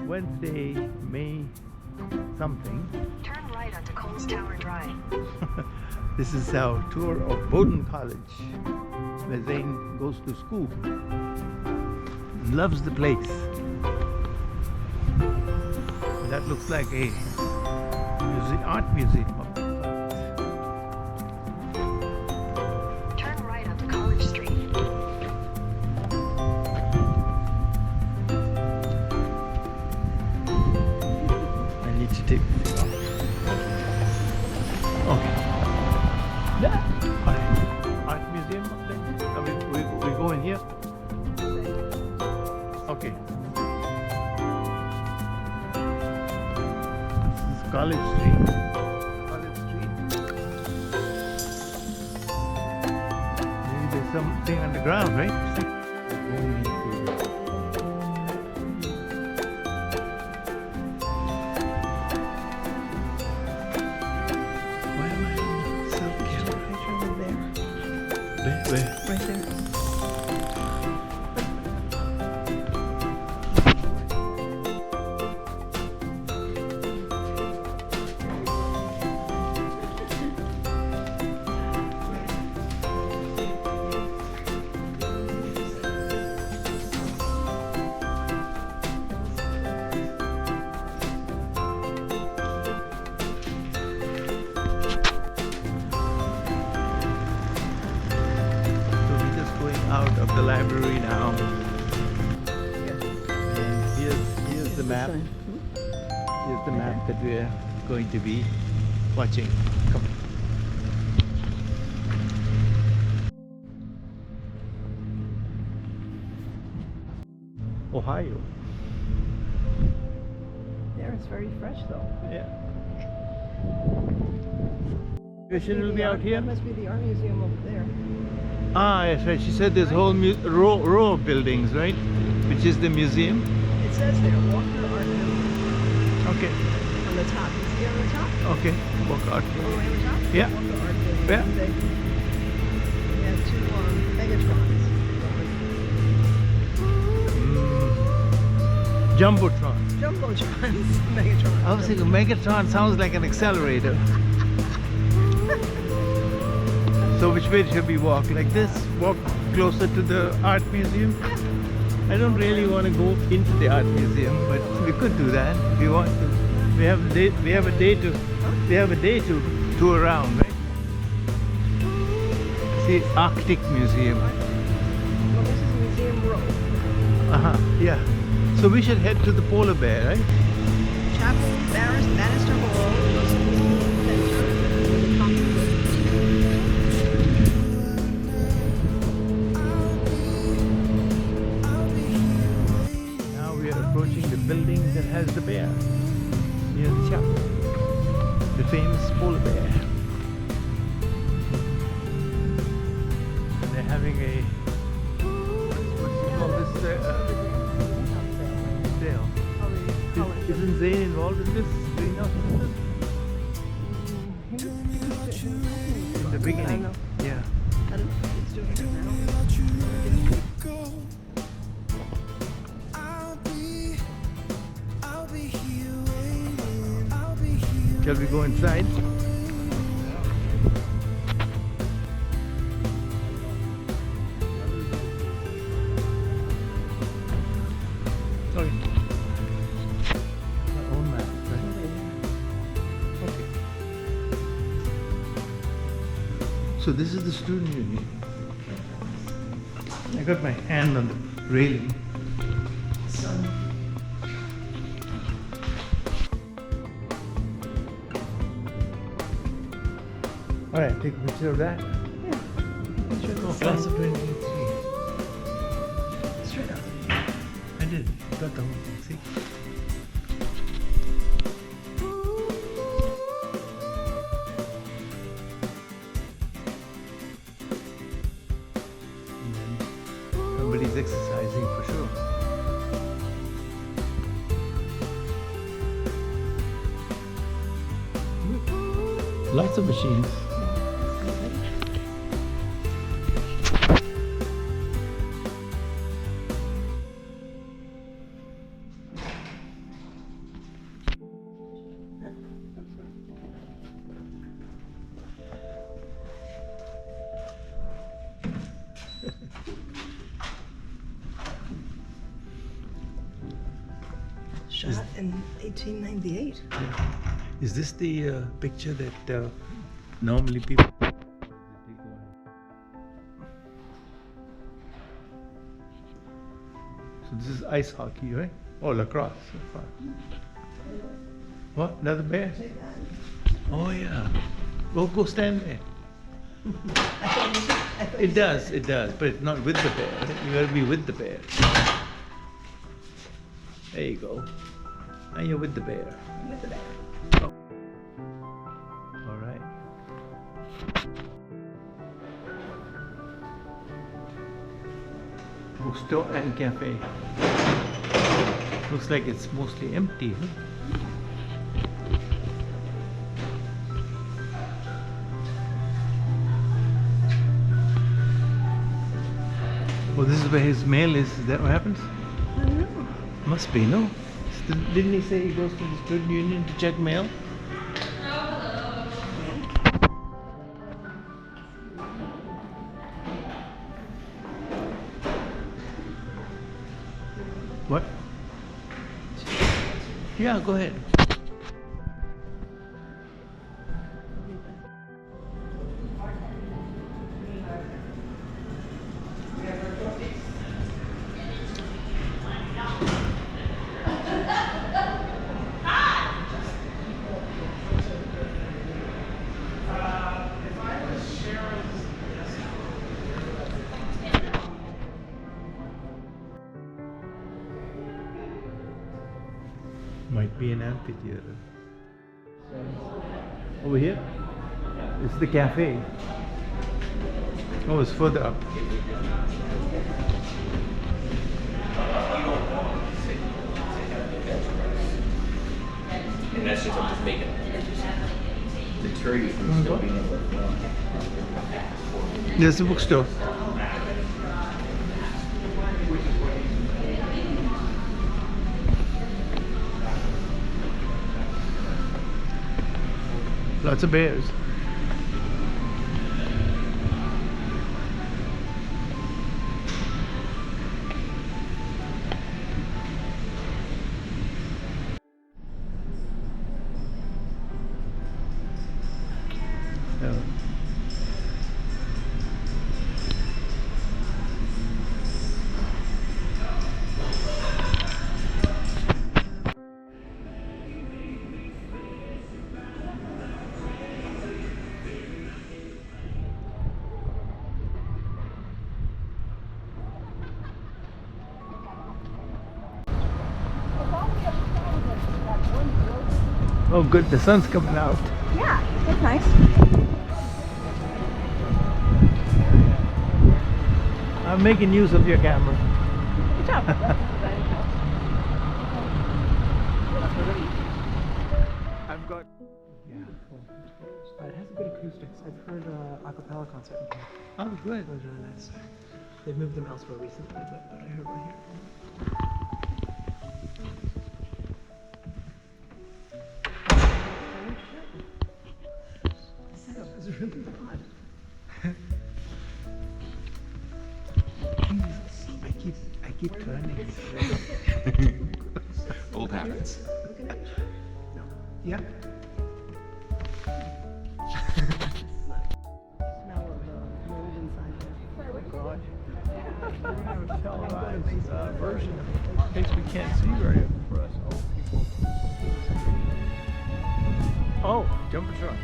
Wednesday, May something. Turn right onto Coles Tower Drive. This is our tour of Bowdoin College, where Zane goes to school. Loves the place. That looks like a art museum. Turn right onto College Street. I need to take this off. Okay. Art museum up there? I mean, we go in here? Okay. This is College Street. College Street. Maybe there's something underground, right? Going into where? Right there. Out of the library now. And here's the map. Here's the map that we're going to be watching. Come. Ohio. There, it's very fresh though. Yeah. Exhibition will be out here? That must be the art museum over there. Ah, yes, right. She said there's a whole row of buildings, right? Which is the museum. It says there, Walker Art Building. Okay. On the top. You see on the top? Okay. Walk art. All the way on the top? Yeah. Walker Art Building. Yeah. They have two Megatrons. Jumbotron. Jumbotrons. Megatron. I was thinking Megatron sounds like an accelerator. So which way should we walk? Like this? Walk closer to the art museum? I don't really want to go into the art museum, but we could do that if you want to. We have a day to tour around, right? See, Arctic Museum. Well, this is Museum Row. Yeah. So we should head to the polar bear, right? Chapel, Bannister Hall. Approaching the building that has the bear near the chapel, the famous polar bear. And they're having a what do you call this sale? Isn't Zane involved in this? Do you know? In the beginning, yeah. I don't know if it's doing it now. Shall we go inside? Okay. Our own map, right? Okay. So this is the student union. I got my hand on the railing. All right, take a picture of that. Yeah. Picture of the Class sun. of 2023. Straight up. I did. Got the whole thing. See? And then somebody's exercising for sure. Lots of machines. Shot in 1898. Is this the picture that normally people... So this is ice hockey, right? Oh, lacrosse. What? Another bear? Oh yeah. Go stand there. It does, but it's not with the bear. You gotta be with the bear. There you go. Now you're with the bear. With the bear. Oh. All right. Bookstore and cafe. Looks like it's mostly empty. Huh? Oh, this is where his mail is. Is that what happens? I don't know. Must be, no? Didn't he say he goes to the student union to check mail? What? Yeah, go ahead. Might be an amphitheater. Over here? It's the cafe. Oh, it's further up. And that's just I'm just making deter you from still being able to There's the bookstore. Lots of bears. Yeah. Oh good, the sun's coming out. Yeah, that's nice. I'm making use of your camera. Good job. I've got... Yeah. It has good acoustics. I've heard a cappella concert in here. Oh good. It was really nice. They've moved them elsewhere recently, but I heard one here. The setup is really odd. I keep turning. old habits. Yeah. Smell of the mold inside there. God. We're gonna have a televised version of it in case we can't see very for us old people. Oh, Jumbotron.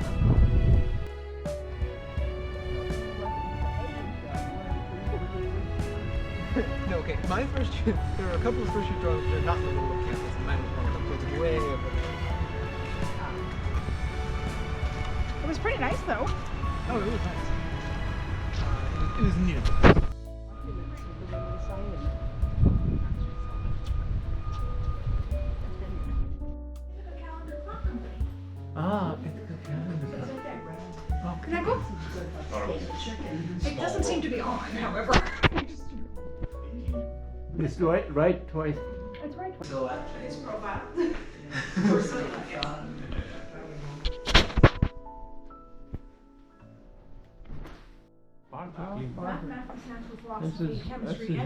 No, okay. My first shoot, there were a couple of first shoot drawings that are not in the middle of campus, and mine was one of them, so it's way over there. It was pretty nice though. Oh, it was nice. It was new. Ah, it's the calendar. Can I go? It doesn't seem to be on, however. It's right twice. It's right. His profile. This is geography.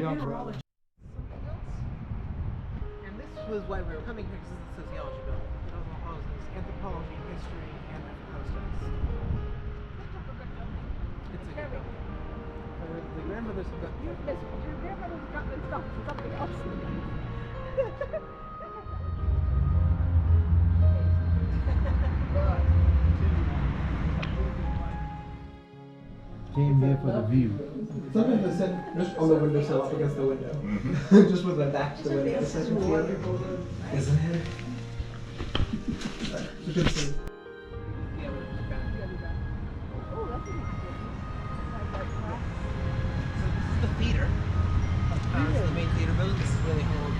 And this was why we were coming here, because this is a sociology building. It also houses anthropology, history, and African studies. It's a good building. The grandmother's got Your grandmother's gotten something else. Came here for the view. Sometimes I sit just on the windowsill up against the window. Just with my back to the window. It's such a feel. Isn't it? You can see. Oh, that's an So this is the theater. This is the main theater building. This is where they hold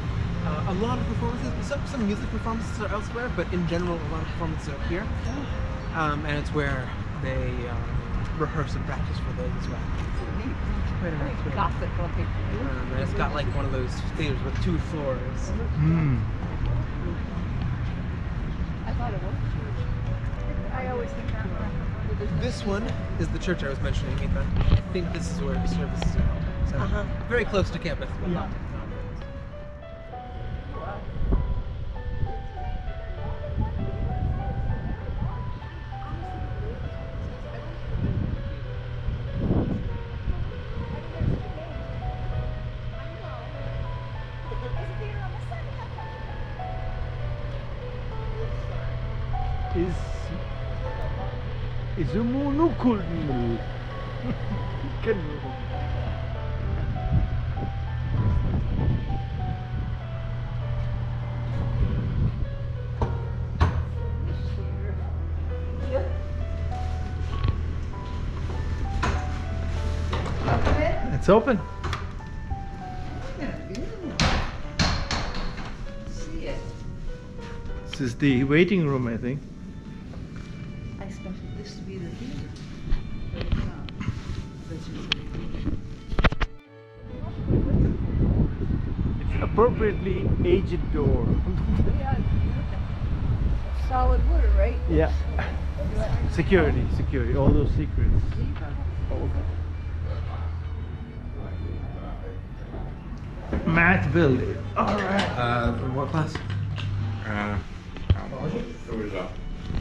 a lot of performances. Some music performances are elsewhere, but in general, a lot of performances are here. And it's where they rehearse and practice for those as well. Quite a nice building. Gothic looking. And it's got like one of those theaters with 2 floors. I thought it was a church. I always think that when This one is the church I was mentioning, Ethan. I think this is where the services are held. So very close to campus, but not. Izumunukulmu. It's open. see it. This is the waiting room, I think. I expected this to be the theater. It's appropriately aged door. Yeah, solid wood, right? Yeah. Security, all those secrets. Math building. Alright. What class? It was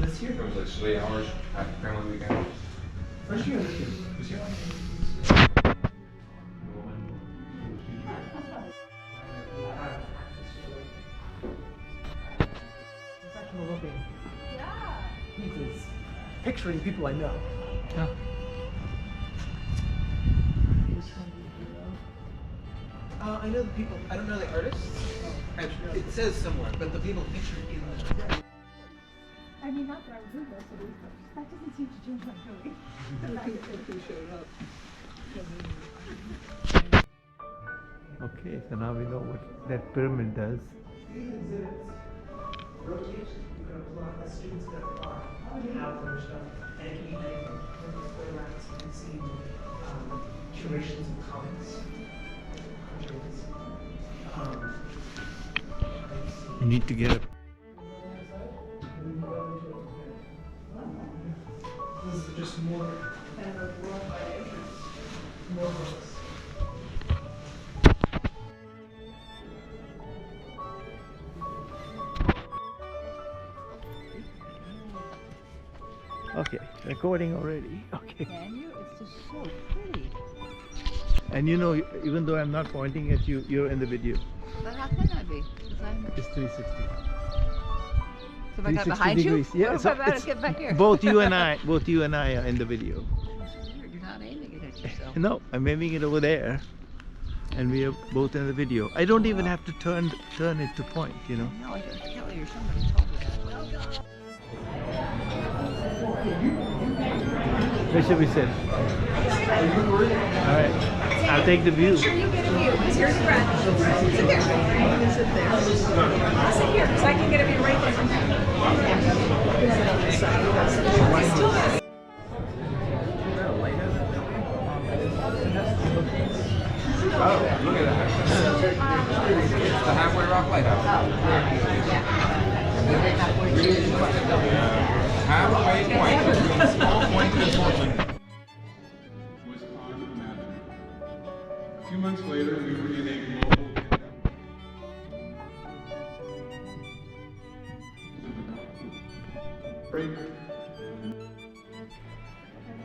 This year? it was like 3 hours at family weekend. First year. This year. Professional looking pieces. Picturing people I know. Yeah. I know the people. I don't know the artists. It says somewhere, but the people pictured in the. I mean, not that I would do this, but that doesn't seem to change my feeling. The fact that they showed up. Okay, so now we know what that pyramid does. These exhibits rotate. You can apply as students can apply how their stuff, and it can be anything. From play racks, you can see curations of comics. You need to get a This is just more more books. Okay, recording already. Okay. Can you? It's just so pretty. And you know, even though I'm not pointing at you, you're in the video. But how can I be? 'Cause I'm... It's 360. So if I got 360 behind degrees. you? Yeah, What if so I better it's get back here? both you and I are in the video. You're not aiming it at yourself. No, I'm aiming it over there, and we are both in the video. I don't even have to turn it to point, you know. No, I can tell you. Somebody told me that. Where should we sit? All right, I'll take the view. Sure, you get a view, because here's the front. Sit there. You can sit there. I'll sit here, because I can get a view right there. Still has Oh, look at that. It's the Halfway Rock Lighthouse. Halfway point between Small Point and Portland. Was unimaginable. A few months later, we were in a global pandemic. break.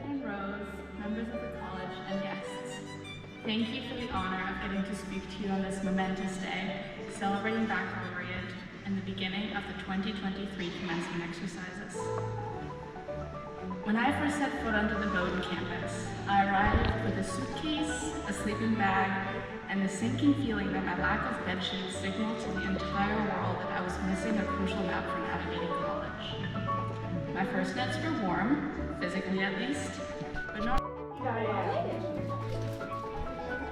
President Rose, members of the college, and guests, thank you for the honor of getting to speak to you on this momentous day, celebrating baccalaureate and the beginning of the 2023 commencement exercises. When I first set foot onto the Bowdoin campus, I arrived with a suitcase, a sleeping bag, and the sinking feeling that my lack of bedsheets signaled to the entire world that I was missing a crucial map for navigating college. My first nights were warm, physically at least, but not.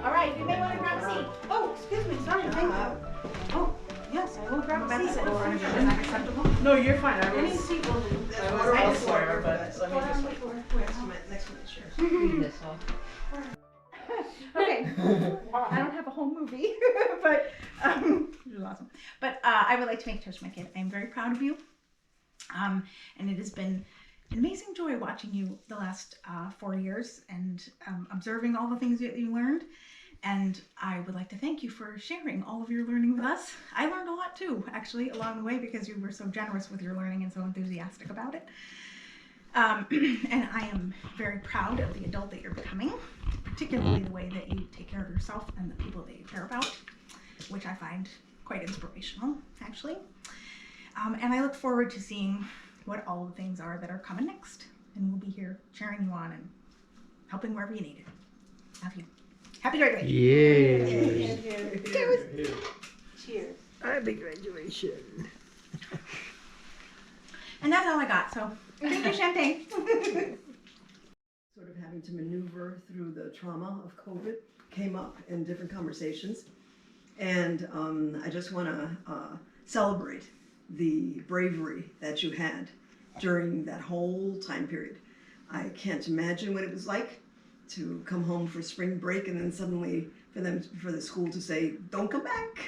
All right, you may want to grab a seat. Oh, excuse me, sorry, thank you. Oh, yes, I will grab a seat. Is that acceptable? No, you're fine. Any seat will do. I just swear, but let me just Next one is yours. Read this off. Okay, I don't have a whole movie, but which is awesome. But I would like to make toast, my kid. I'm very proud of you, and it has been an amazing joy watching you the last 4 years and observing all the things that you learned. And I would like to thank you for sharing all of your learning with us. I learned a lot too, actually, along the way because you were so generous with your learning and so enthusiastic about it. And I am very proud of the adult that you're becoming, particularly the way that you take care of yourself and the people that you care about, which I find quite inspirational, actually. And I look forward to seeing what all the things are that are coming next. And we'll be here cheering you on and helping wherever you need it. Love you. Happy graduation. Yeah. Cheers. Cheers. Happy graduation. And that's all I got, so drink your champagne. Sort of having to maneuver through the trauma of COVID came up in different conversations. And I just want to celebrate the bravery that you had during that whole time period. I can't imagine what it was like to come home for spring break and then suddenly for the school to say, don't come back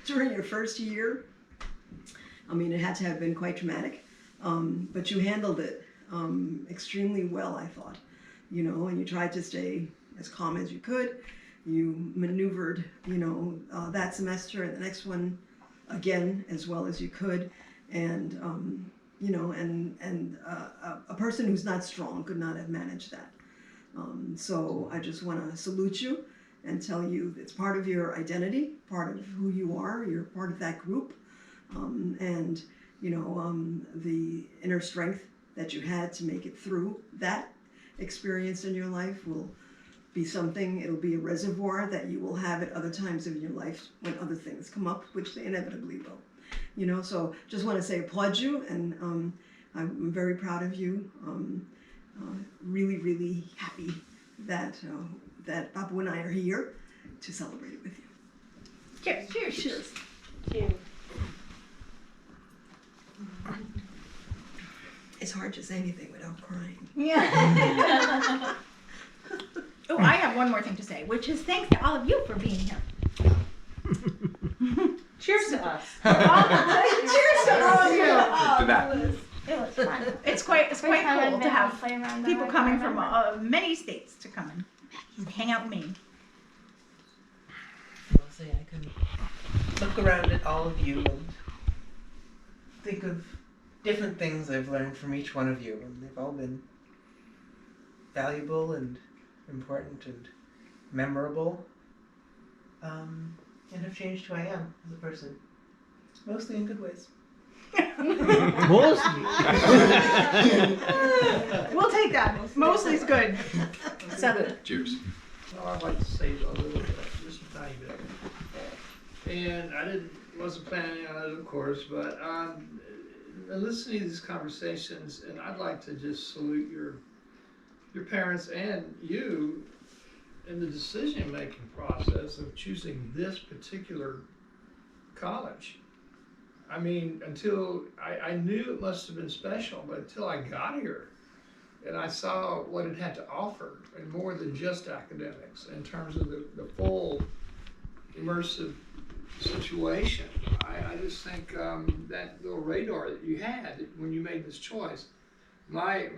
during your first year. I mean, it had to have been quite traumatic, but you handled it extremely well, I thought, you know, and you tried to stay as calm as you could. You maneuvered, you know, that semester and the next one again as well as you could, and you know, and a person who's not strong could not have managed that. So I just want to salute you and tell you it's part of your identity, part of who you are. You're part of that group, and you know, the inner strength that you had to make it through that experience in your life will be something, it'll be a reservoir that you will have at other times in your life when other things come up, which they inevitably will. You know, so just want to say applaud you, and I'm very proud of you. Really, really happy that that Babu and I are here to celebrate it with you. Cheers. Cheers. Cheers. Cheers. It's hard to say anything without crying. Yeah. Oh, I have one more thing to say, which is thanks to all of you for being here. Cheers to us. Cheers to all of you. To that. It was fun. It's quite cool to have people coming from many states to come and hang out with me. I'll say I can look around at all of you and think of different things I've learned from each one of you, and they've all been valuable and important and memorable, and have changed who I am as a person, mostly in good ways. Mostly. We'll take that. Mostly's good. Salute. Cheers. Well, I'd like to say a little bit, just a tiny bit. And I wasn't planning on it, of course, but listening to these conversations, and I'd like to just salute your parents and you in the decision-making process of choosing this particular college. I mean, until I knew it must have been special, but until I got here and I saw what it had to offer, and more than just academics, in terms of the full immersive situation, I just think that little radar that you had when you made this choice, my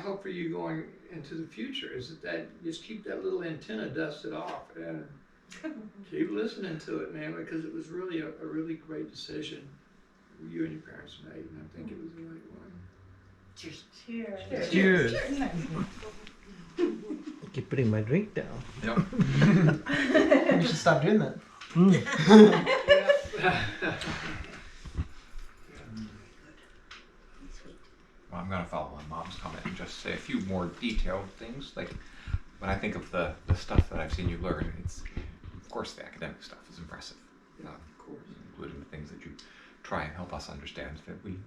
hope for you going into the future is that just keep that little antenna dusted off and keep listening to it, man, because it was really a really great decision. you and your parents made, and I think it was the right one. Cheers. Cheers. I keep putting my drink down. Yep. You should stop doing that. Well, I'm going to follow on Mom's comment and just say a few more detailed things. Like, when I think of the stuff that I've seen you learn, it's, of course, the academic stuff is impressive. Of course. Including the things that you try and help us understand that we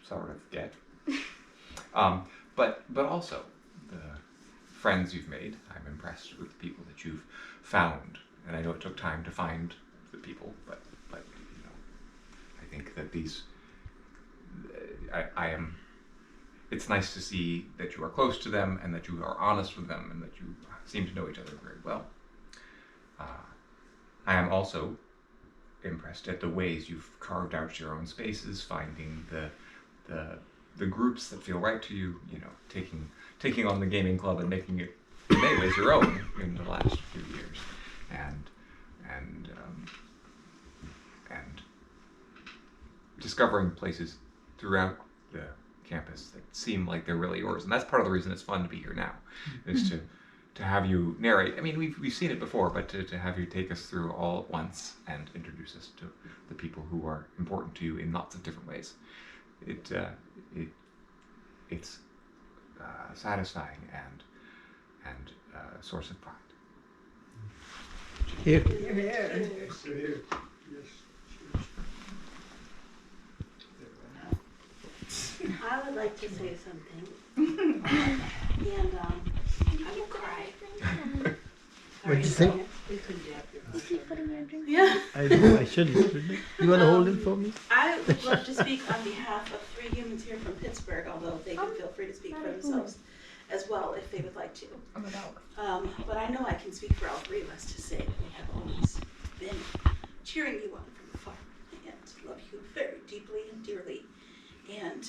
sort of get. But also the friends you've made. I'm impressed with the people that you've found, and I know it took time to find the people, but you know, I think that these, I am. It's nice to see that you are close to them and that you are honest with them and that you seem to know each other very well. I am also impressed at the ways you've carved out your own spaces, finding the groups that feel right to you. You know, taking on the gaming club and making it in many ways your own in the last few years, and discovering places throughout the campus that seem like they're really yours. And that's part of the reason it's fun to be here now, is to have you narrate. I mean, we've seen it before, but to have you take us through all at once and introduce us to the people who are important to you in lots of different ways. It's satisfying and a source of pride. Here. Yes, sir, here. Yes. I would like to say something, and I will cry. What'd you think? We couldn't do it. Yeah. I shouldn't. You want to hold it for me? I would love to speak on behalf of 3 humans here from Pittsburgh, although they can feel free to speak for themselves as well if they would like to. But I know I can speak for all 3 of us to say that we have always been cheering you on from afar and love you very deeply and dearly. And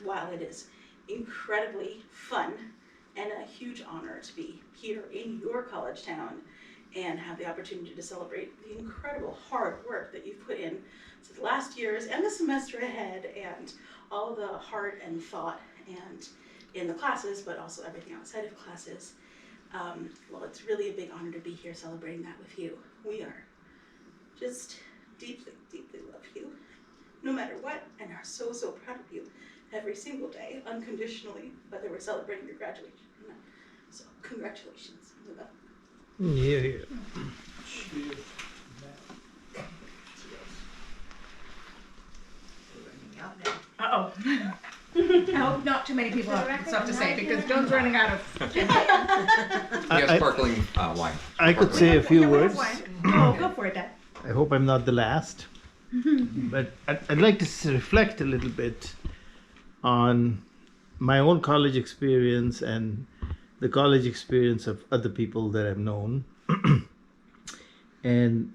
while it is incredibly fun and a huge honor to be here in your college town and have the opportunity to celebrate the incredible hard work that you've put in since last year's and the semester ahead, and all the heart and thought and in the classes, but also everything outside of classes. Well, it's really a big honor to be here celebrating that with you. We are just deeply, deeply love you, no matter what, and are so, so proud of you every single day, unconditionally, whether we're celebrating your graduation or not. So, congratulations. Here. Cheers. Uh-oh. I hope not too many people have stuff to say, because Joan's running out of... We have sparkling wine. I could say a few words. Oh, go for it, Dad. I hope I'm not the last. But I'd like to reflect a little bit on my own college experience and the college experience of other people that I've known. And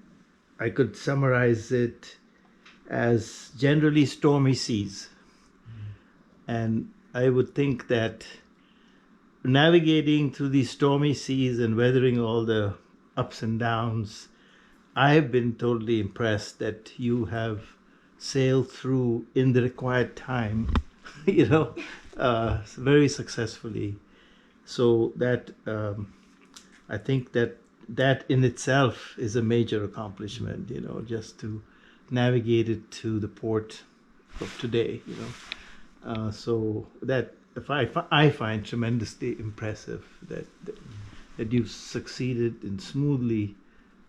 I could summarize it as generally stormy seas. And I would think that navigating through these stormy seas and weathering all the ups and downs, I have been totally impressed that you have sailed through in the required time, very successfully. So that I think that in itself is a major accomplishment, just to navigate it to the port of today, so that I find tremendously impressive that you've succeeded in smoothly.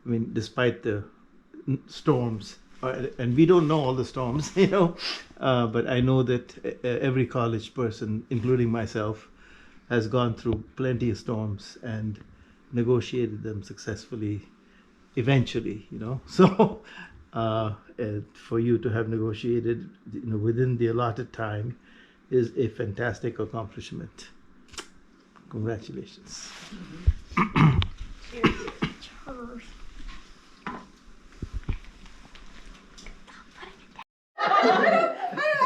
I mean, despite the storms, and we don't know all the storms, but I know that every college person, including myself, has gone through plenty of storms and negotiated them successfully eventually, So for you to have negotiated, within the allotted time is a fantastic accomplishment. Congratulations. I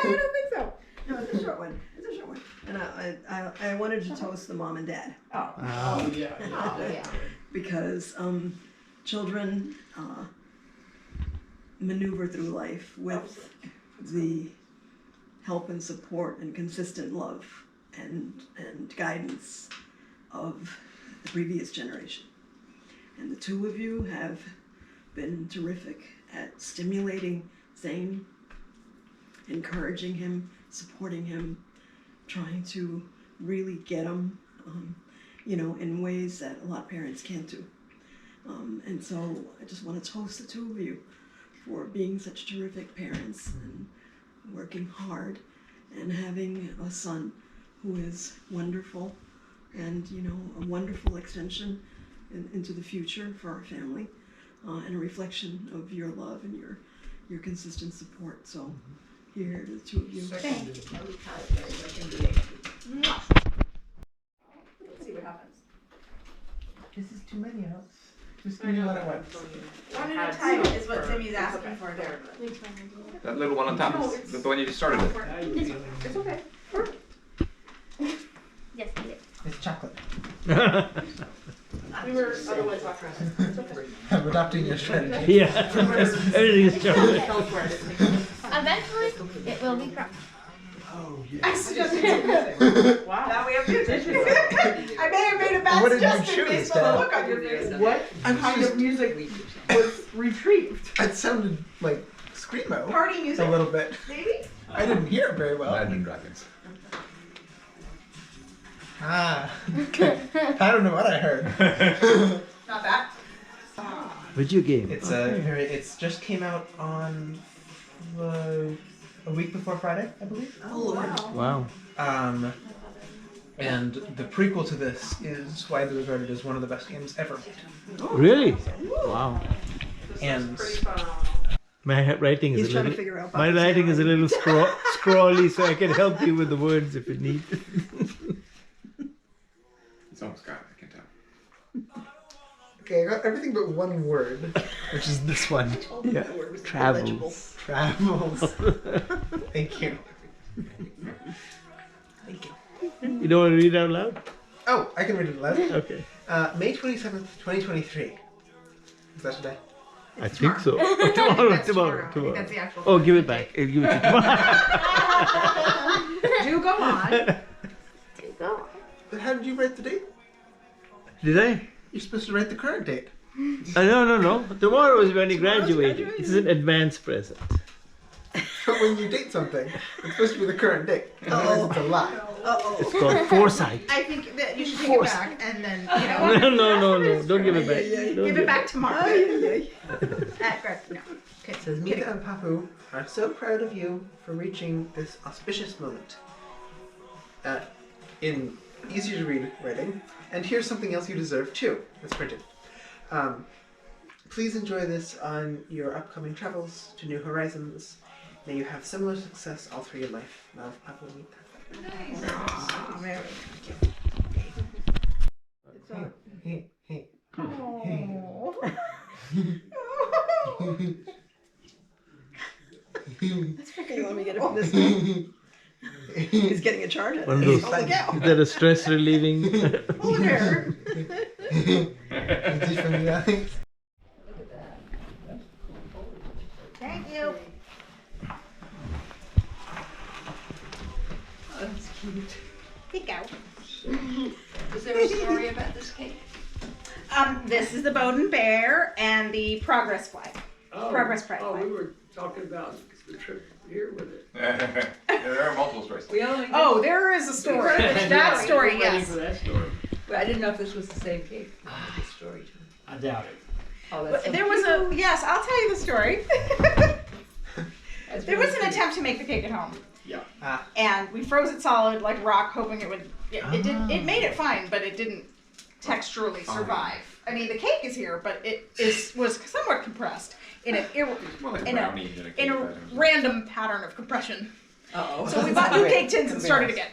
don't think so. No, it's a short one. And I wanted to toast the mom and dad. Oh, yeah. Because children maneuver through life with the help and support and consistent love and guidance of the previous generation. And the two of you have been terrific at stimulating Zane, encouraging him, supporting him, trying to really get him, in ways that a lot of parents can't do. And so I just want to toast the two of you for being such terrific parents and working hard and having a son who is wonderful and, a wonderful extension into the future for our family, and a reflection of your love and your consistent support. So here to the two of you. Thank you. Let's see what happens. This is too many of us. Just give me what I want. One at a time is what Timmy's asking for there. That little one on top, the one you just started with. It's okay. Yes, we did. It's chocolate. We were otherwise off track. I'm adopting your strategy. Yeah, everything is chocolate. Eventually, it will be crushed. Oh, I yes. suggested wow. Now we have music. I may have made a bad What did you suggestion choose, based on the Dad? look on your face. What? Kind of music was retrieved. It sounded like screamo. Party music? A little bit. Maybe? I didn't hear it very well. Imagine Dragons. Okay. I don't know what I heard. Not that. Video game. It's it's just came out on a week before Friday, I believe. Oh, Wow. And the prequel to this is widely regarded as one of the best games ever made. Really? Wow. And My writing He's is a trying to little. figure out My Bob's writing is a handwriting. little scrawly, so I can help you with the words if you need. It's almost got it, I can tell. okay, I got everything but one word, which is this one. Yeah. Travels. Travels. Thank you. Thank you. You don't want to read out loud? Oh, I can read it aloud. Okay. May 27th, 2023. Is that today? I think so. Tomorrow. That's tomorrow. I think that's the actual. Oh, give it back. I'll give it to you tomorrow. Do go on. But how did you write the date? Did I? You're supposed to write the current date. No. Tomorrow is when you graduate. It's an advance present. But when you date something, it's supposed to be the current date. Otherwise, it's a lie. It's called foresight. I think that you should take it back and then, No. Don't give it back. Don't give it back tomorrow. At Greg, no. Okay, It says, Mika and Papu are so proud of you for reaching this auspicious moment. In easy to read writing. And here's something else you deserve too. It's printed. Please enjoy this on your upcoming travels to new horizons. May you have similar success all through your life. Love, Papu and Mika. Aw, Mary. Hey. That's freaking you want me to get it from this guy? He's getting a charge at One of it. those. Holy cow. Is that a stress relieving? Hold it here. Is this from you guys? Thank you. That's cute. Here you go. Is there a story about this cake? This is the Bowdoin Bear and the Progress flag. Progress Pride Oh, flag. we were talking about the trip here with it. There are multiple stories. We only. Oh, there is a story. That story, We're waiting yes. for that story. But I didn't know if this was the same cake. The story too. I doubt it. Oh, But that's so there was cute. yes, I'll tell you the story. That's There really was an cute. attempt to make the cake at home. Yeah. And we froze it solid like rock, hoping it would. It Ah. made it fine, but it didn't texturally survive. I mean, the cake is here, but it was somewhat compressed in a More like in a brownie than a cake. random pattern of compression. Uh-oh. So we bought new cake tins and started again.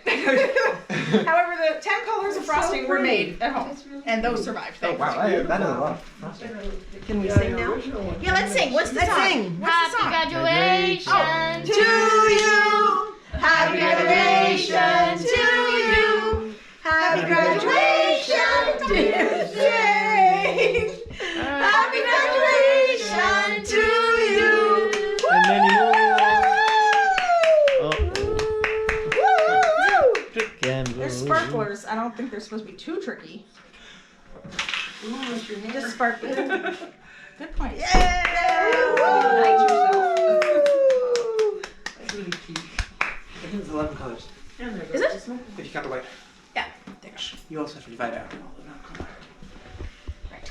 However, the 10 colors of frosting were made at home, and those survived. Oh, wow. That is a lot. Can we sing now? Yeah, let's sing. What's the song? What's the song? Graduation To you, happy graduation to you, happy graduation, dear Jane. Happy graduation to you. And many more. sparklers, I don't think they're supposed to be too tricky. Just sparkly. Good point. Yay! That's really cute. I think it's 11 colors. Is it? But you got the white. Yeah. There. You also have to divide out all the non-color. Right.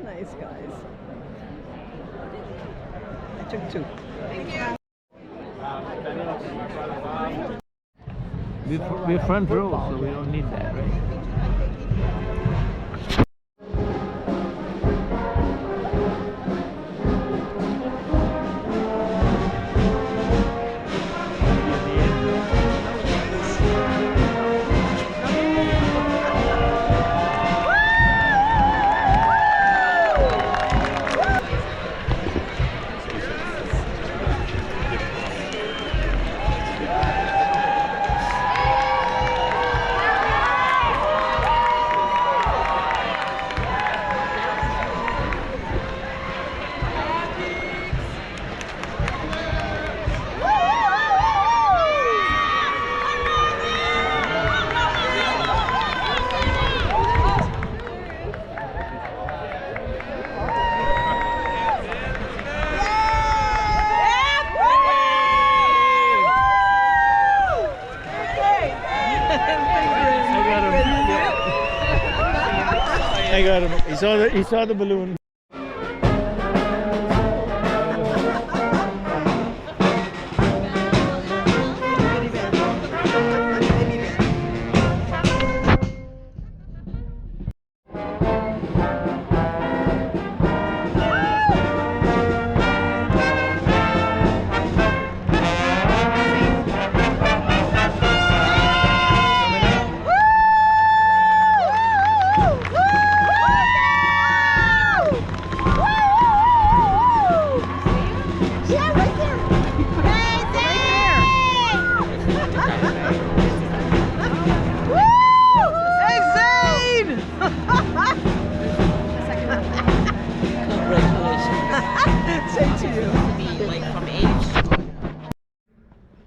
Nice guys. I took 2. We're front row, so we don't need that, right? I got him. He saw the balloon.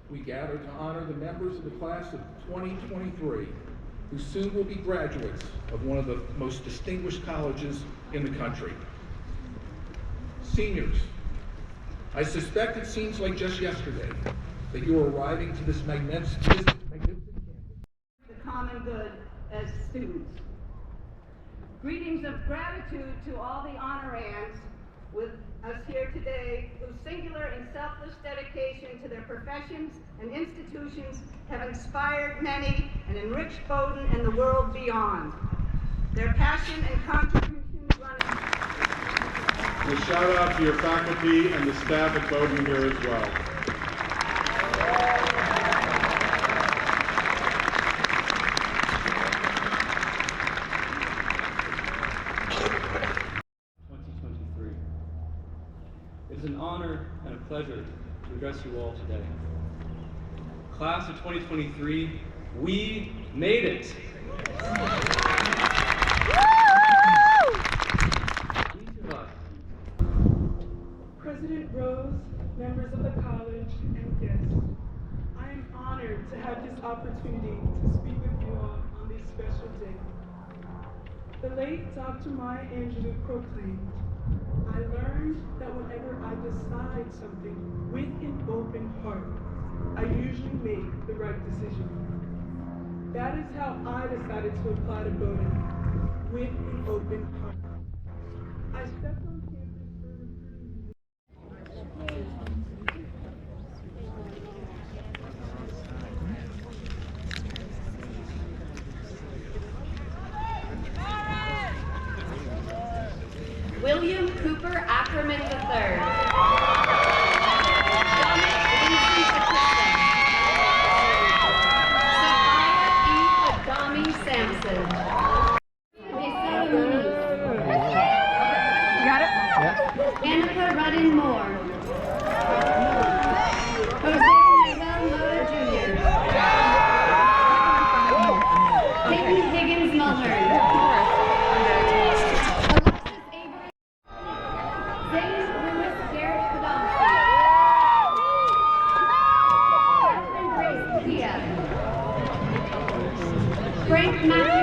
We gather to honor the members of the class of 2023, who soon will be graduates of one of the most distinguished colleges in the country. Seniors, I suspect it seems like just yesterday that you are arriving to this magnificent campus. The common good as students. Greetings of gratitude to all the honorands with us here today, whose singular and selfless dedication to their professions and institutions have inspired many and enriched Bowdoin and the world beyond. Their passion and contributions run. A shout out to your faculty and the staff at Bowdoin here as well. It is an honor and a pleasure to address you all today. Class of 2023, we made it! Each of us. President Rose, members of the college, and guests, I am honored to have this opportunity to speak with you all on this special day. The late Dr. Maya Angelou proclaimed, I learned that whenever I decide something with an open heart, I usually make the right decision. That is how I decided to apply to Bowdoin, with an open heart. I stepped on campus for recruiting. William Cooper Ackerman III. Sophia E. Adami Sampson. Zane Lewis Garrett Podolsky. Catherine Grace Padilla. Frank Matthew